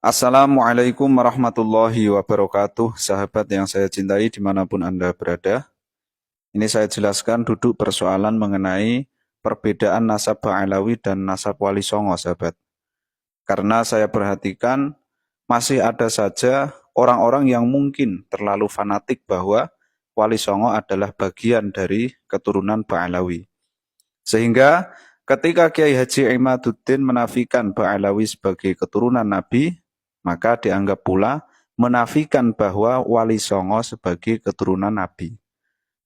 Assalamualaikum warahmatullahi wabarakatuh, sahabat yang saya cintai dimanapun Anda berada. Ini saya jelaskan duduk persoalan mengenai perbedaan nasab Ba'alawi dan nasab Wali Songo, sahabat. Karena saya perhatikan masih ada saja orang-orang yang mungkin terlalu fanatik bahwa Wali Songo adalah bagian dari keturunan Ba'alawi. Sehingga ketika Kiai Haji Imaduddin menafikan Ba'alawi sebagai keturunan Nabi, maka dianggap pula menafikan bahwa Wali Songo sebagai keturunan Nabi.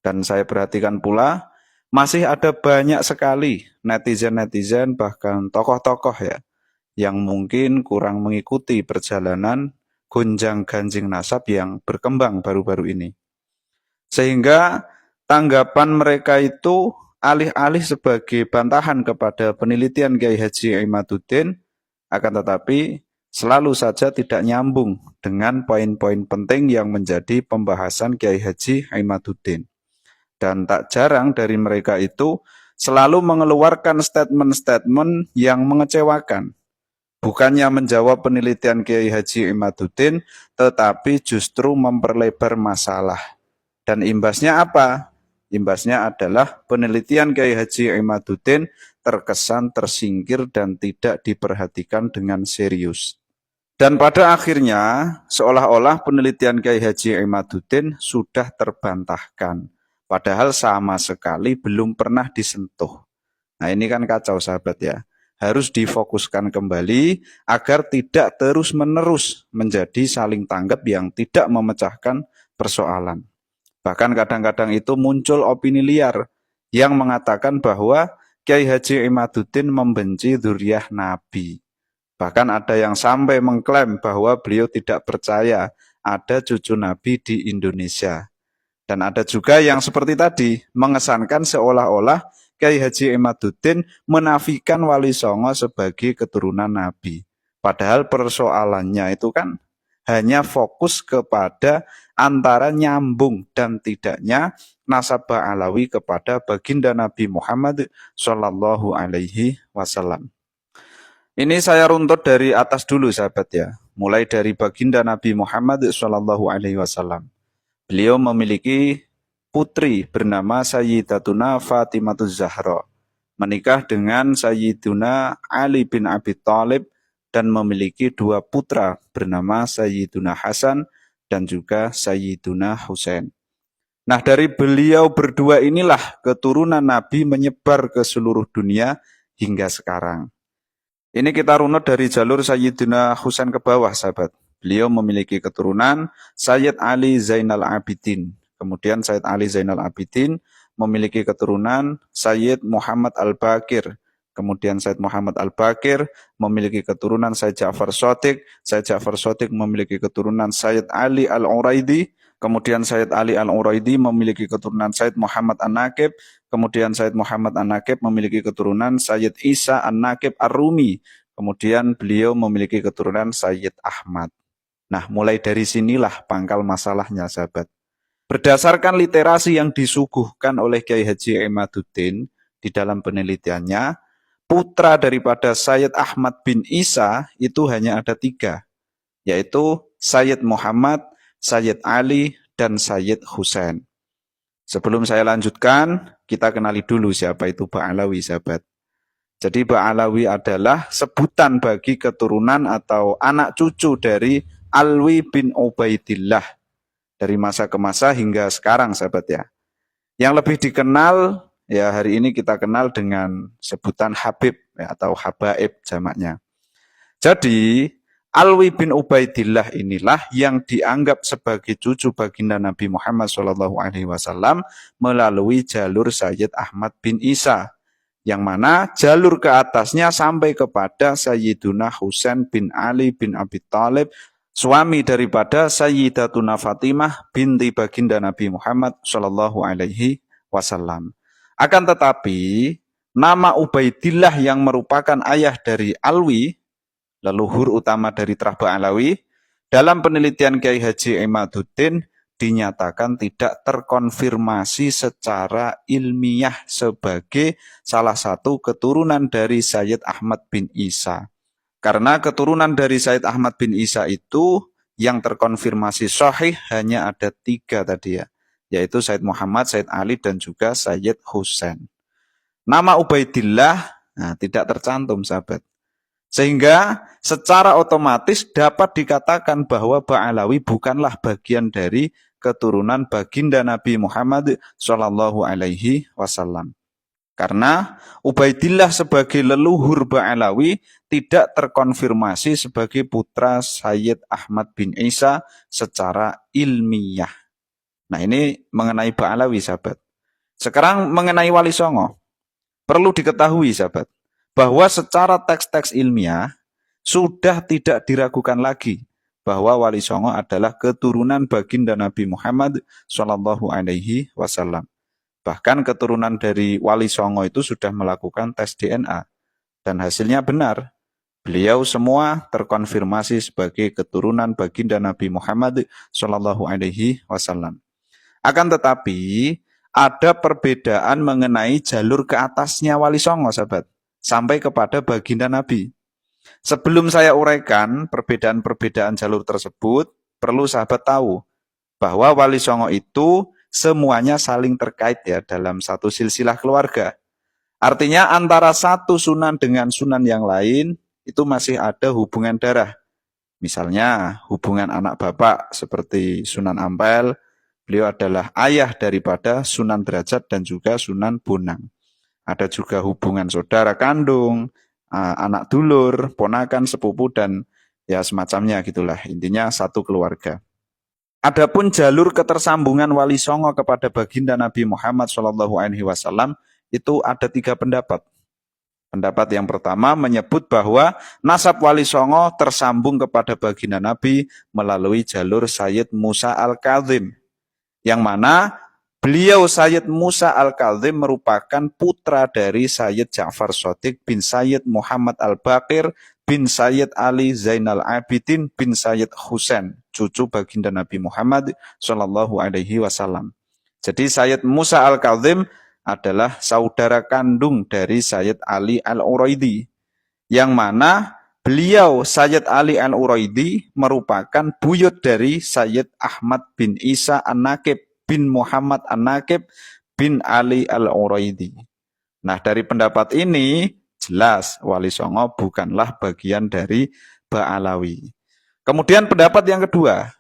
Dan saya perhatikan pula, masih ada banyak sekali netizen-netizen bahkan tokoh-tokoh ya, yang mungkin kurang mengikuti perjalanan gonjang-ganjing nasab yang berkembang baru-baru ini. Sehingga tanggapan mereka itu alih-alih sebagai bantahan kepada penelitian Kiai Haji Imaduddin, akan tetapi selalu saja tidak nyambung dengan poin-poin penting yang menjadi pembahasan Kiai Haji Imaduddin. Dan tak jarang dari mereka itu selalu mengeluarkan statement-statement yang mengecewakan. Bukannya menjawab penelitian Kiai Haji Imaduddin, tetapi justru memperlebar masalah. Dan imbasnya apa? Imbasnya adalah penelitian Kiai Haji Imaduddin terkesan tersingkir dan tidak diperhatikan dengan serius. Dan pada akhirnya, seolah-olah penelitian Kiai Haji Imaduddin sudah terbantahkan. Padahal sama sekali belum pernah disentuh. Nah ini kan kacau sahabat ya. Harus difokuskan kembali agar tidak terus-menerus menjadi saling tanggap yang tidak memecahkan persoalan. Bahkan kadang-kadang itu muncul opini liar yang mengatakan bahwa Kiai Haji Imaduddin membenci dzurriyyah Nabi. Bahkan ada yang sampai mengklaim bahwa beliau tidak percaya ada cucu Nabi di Indonesia. Dan ada juga yang seperti tadi, mengesankan seolah-olah Kiai Haji Imaduddin menafikan Wali Songo sebagai keturunan Nabi. Padahal persoalannya itu kan hanya fokus kepada antara nyambung dan tidaknya nasab Ba'alawi kepada baginda Nabi Muhammad Shallallahu Alaihi Wasallam. Ini saya runtut dari atas dulu sahabat ya, mulai dari baginda Nabi Muhammad Shallallahu Alaihi Wasallam. Beliau memiliki putri bernama Sayyidatuna Fatimatuz Zahra, menikah dengan Sayyiduna Ali bin Abi Thalib dan memiliki dua putra bernama Sayyiduna Hasan dan juga Sayyiduna Husain. Nah dari beliau berdua inilah keturunan Nabi menyebar ke seluruh dunia hingga sekarang. Ini kita runut dari jalur Sayyidina Husain ke bawah sahabat. Beliau memiliki keturunan Sayyid Ali Zainal Abidin. Kemudian Sayyid Ali Zainal Abidin memiliki keturunan Sayyid Muhammad Al-Baqir. Kemudian Sayyid Muhammad Al-Baqir memiliki keturunan Sayyid Ja'far Shadiq. Sayyid Ja'far Shadiq memiliki keturunan Sayyid Ali Al-Uraidi. Kemudian Sayyid Ali Al-Uraidi memiliki keturunan Sayyid Muhammad An-Naqib. Kemudian Sayyid Muhammad An-Naqib memiliki keturunan Sayyid Isa An-Naqib Ar-Rumi. Kemudian beliau memiliki keturunan Sayyid Ahmad. Nah, mulai dari sinilah pangkal masalahnya, sahabat. Berdasarkan literasi yang disuguhkan oleh Kiai Haji Imaduddin di dalam penelitiannya, putra daripada Sayyid Ahmad bin Isa itu hanya ada 3, yaitu Sayyid Muhammad, Sayyid Ali, dan Sayyid Husain. Sebelum saya lanjutkan, kita kenali dulu siapa itu Ba'alawi, sahabat. Jadi Ba'alawi adalah sebutan bagi keturunan atau anak cucu dari Alwi bin Ubaidillah dari masa ke masa hingga sekarang sahabat ya. Yang lebih dikenal ya hari ini kita kenal dengan sebutan Habib ya, atau Habaib jamaknya. Jadi Alwi bin Ubaidillah inilah yang dianggap sebagai cucu baginda Nabi Muhammad SAW melalui jalur Sayyid Ahmad bin Isa. Yang mana jalur ke atasnya sampai kepada Sayyiduna Husain bin Ali bin Abi Thalib, suami daripada Sayyidatuna Fatimah binti baginda Nabi Muhammad Shallallahu Alaihi Wasallam. Akan tetapi nama Ubaidillah yang merupakan ayah dari Alwi, leluhur utama dari Trah Ba'alawi, dalam penelitian Kiai Haji Imaduddin dinyatakan tidak terkonfirmasi secara ilmiah sebagai salah satu keturunan dari Sayyid Ahmad bin Isa. Karena keturunan dari Sayyid Ahmad bin Isa itu yang terkonfirmasi sahih hanya ada 3 tadi ya. Yaitu Sayyid Muhammad, Sayyid Ali, dan juga Sayyid Husain. Nama Ubaidillah tidak tercantum sahabat. Sehingga secara otomatis dapat dikatakan bahwa Ba'alawi bukanlah bagian dari keturunan baginda Nabi Muhammad Shallallahu Alaihi Wasallam. Karena Ubaidillah sebagai leluhur Ba'alawi tidak terkonfirmasi sebagai putra Sayyid Ahmad bin Isa secara ilmiah. Nah ini mengenai Ba'alawi sahabat. Sekarang mengenai Wali Songo. Perlu diketahui sahabat, bahwa secara teks-teks ilmiah sudah tidak diragukan lagi bahwa Wali Songo adalah keturunan baginda Nabi Muhammad Shallallahu Alaihi Wasallam. Bahkan keturunan dari Wali Songo itu sudah melakukan tes DNA dan hasilnya benar. Beliau semua terkonfirmasi sebagai keturunan baginda Nabi Muhammad Shallallahu Alaihi Wasallam. Akan tetapi ada perbedaan mengenai jalur ke atasnya Wali Songo, sahabat, sampai kepada baginda Nabi. Sebelum saya uraikan perbedaan-perbedaan jalur tersebut, perlu sahabat tahu bahwa Wali Songo itu semuanya saling terkait ya dalam satu silsilah keluarga. Artinya antara satu sunan dengan sunan yang lain itu masih ada hubungan darah. Misalnya hubungan anak bapak seperti Sunan Ampel, beliau adalah ayah daripada Sunan Derajat dan juga Sunan Bonang. Ada juga hubungan saudara kandung, anak dulur, ponakan, sepupu, dan ya semacamnya gitulah. Intinya satu keluarga. Adapun jalur ketersambungan Wali Songo kepada baginda Nabi Muhammad SAW itu ada 3 pendapat. Pendapat yang pertama menyebut bahwa nasab Wali Songo tersambung kepada baginda Nabi melalui jalur Sayyid Musa Al-Kadzim. Yang mana beliau Sayyid Musa Al-Kadzim merupakan putra dari Sayyid Ja'far Shadiq bin Sayyid Muhammad Al-Baqir bin Sayyid Ali Zainal Abidin bin Sayyid Husain, cucu baginda Nabi Muhammad Shallallahu Alaihi Wasallam. Jadi Sayyid Musa Al-Kadzim adalah saudara kandung dari Sayyid Ali Al-Uraidi, yang mana beliau Sayyid Ali Al-Uraidi merupakan buyut dari Sayyid Ahmad bin Isa An-Naqib bin Muhammad An-Naqib bin Ali Al-Uraidi. Nah dari pendapat ini jelas Wali Songo bukanlah bagian dari Ba'alawi. Kemudian pendapat yang kedua.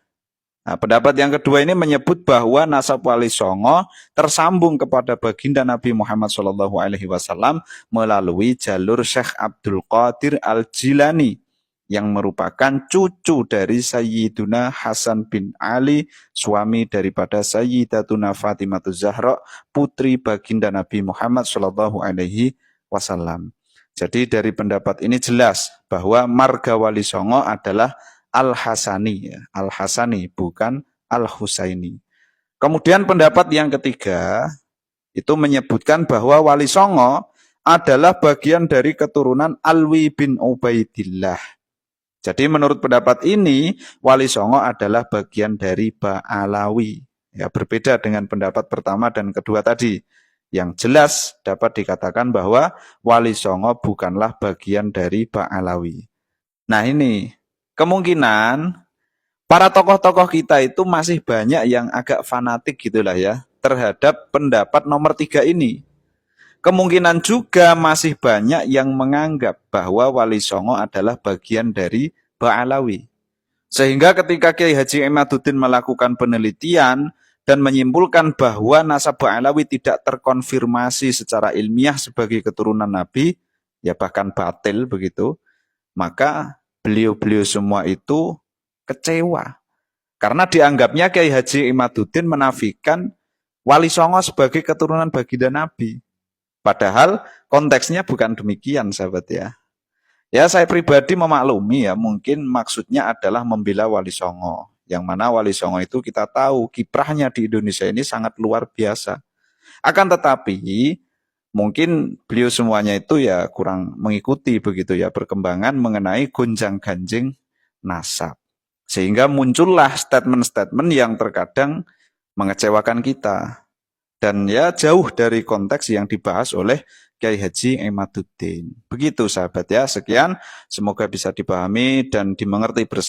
Nah, pendapat yang kedua ini menyebut bahwa nasab Wali Songo tersambung kepada baginda Nabi Muhammad SAW melalui jalur Syekh Abdul Qadir Al-Jilani yang merupakan cucu dari Sayyiduna Hasan bin Ali, suami daripada Sayyidatuna Fatimah Zahra, putri baginda Nabi Muhammad SAW. Jadi dari pendapat ini jelas bahwa marga Wali Songo adalah Al-Hasani, ya. Al-Hasani bukan Al-Husaini. Kemudian pendapat yang ketiga itu menyebutkan bahwa Wali Songo adalah bagian dari keturunan Alwi bin Ubaidillah. Jadi menurut pendapat ini Wali Songo adalah bagian dari Ba'alawi. Ya, berbeda dengan pendapat pertama dan kedua tadi. Yang jelas dapat dikatakan bahwa Wali Songo bukanlah bagian dari Ba'alawi. Nah ini kemungkinan para tokoh-tokoh kita itu masih banyak yang agak fanatik gitulah ya terhadap pendapat nomor 3 ini. Kemungkinan juga masih banyak yang menganggap bahwa Wali Songo adalah bagian dari Ba'alawi. Sehingga ketika Kiai Haji Imaduddin melakukan penelitian dan menyimpulkan bahwa nasab Ba'alawi tidak terkonfirmasi secara ilmiah sebagai keturunan Nabi, ya bahkan batil begitu, maka beliau-beliau semua itu kecewa. Karena dianggapnya Kiai Haji Imaduddin menafikan Wali Songo sebagai keturunan baginda Nabi. Padahal konteksnya bukan demikian sahabat ya. Ya saya pribadi memaklumi ya mungkin maksudnya adalah membela Wali Songo. Yang mana Wali Songo itu kita tahu kiprahnya di Indonesia ini sangat luar biasa. Akan tetapi mungkin beliau semuanya itu ya kurang mengikuti begitu ya perkembangan mengenai gonjang-ganjing nasab. Sehingga muncullah statement-statement yang terkadang mengecewakan kita. Dan ya jauh dari konteks yang dibahas oleh Kiai Haji Imaduddin. Begitu sahabat ya, sekian. Semoga bisa dipahami dan dimengerti bersama.